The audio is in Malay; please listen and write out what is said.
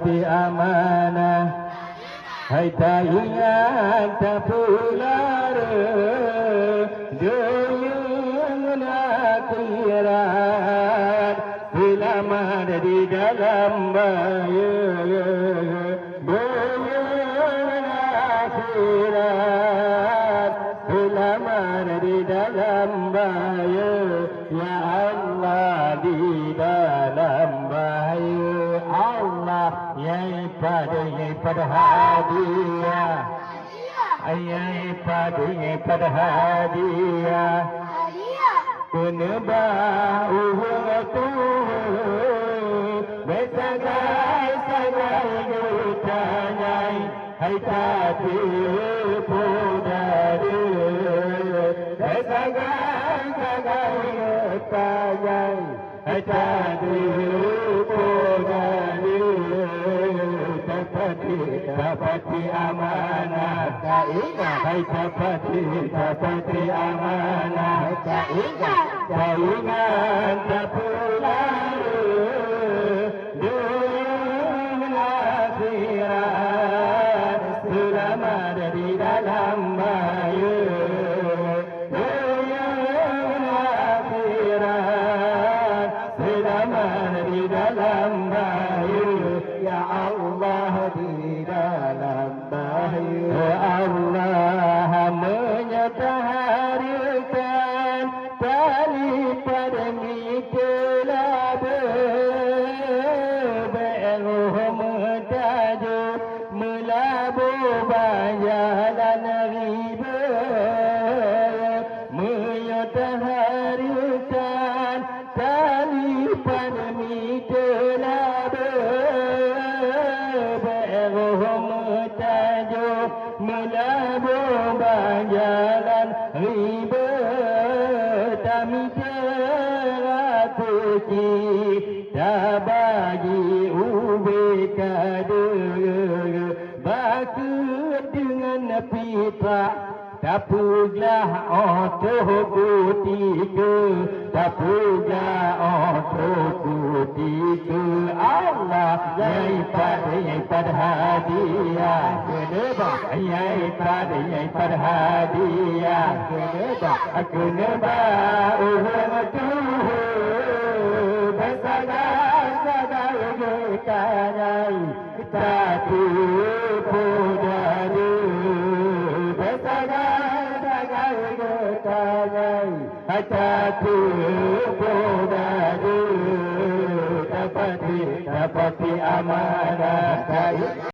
amanah. Hai tak ingat tak pular Duyung akhirat Selama di dalam bahaya Duyung akhirat Selama di dalam bahaya Ya Allah di dalam bahaya Allah Yai pada hadiah Ayai pada hadiah Kena bauh tu Besagai-sagai gutanyai Hai tati pudari Besagai-sagai gutanyai Hai tati pudari Dapati amanah tak ingat Hai dapati amanah tak ingat tak pulang Duyung akhirat Selama di dalam bahaya Duyung akhirat Selama di dalam bahaya Ya Allah di dalam bahaya Allah menyataharkan tali pada mitelah beruh mentajuk melabur bayalan riba menyataharkan tali pada mitelah melabur bajalan riba kami teratuki tak bagi ubi kadera bakut dengan fitrah Tapuglah otoh kutika Tapuglah otoh kutika Allah Yai pada hadiah Yai pada hadiah Kena bauh tu Besagai-sagai gutanyai Tati pudari Besagai-sagai gutanyai Tati pudari Dapati amanah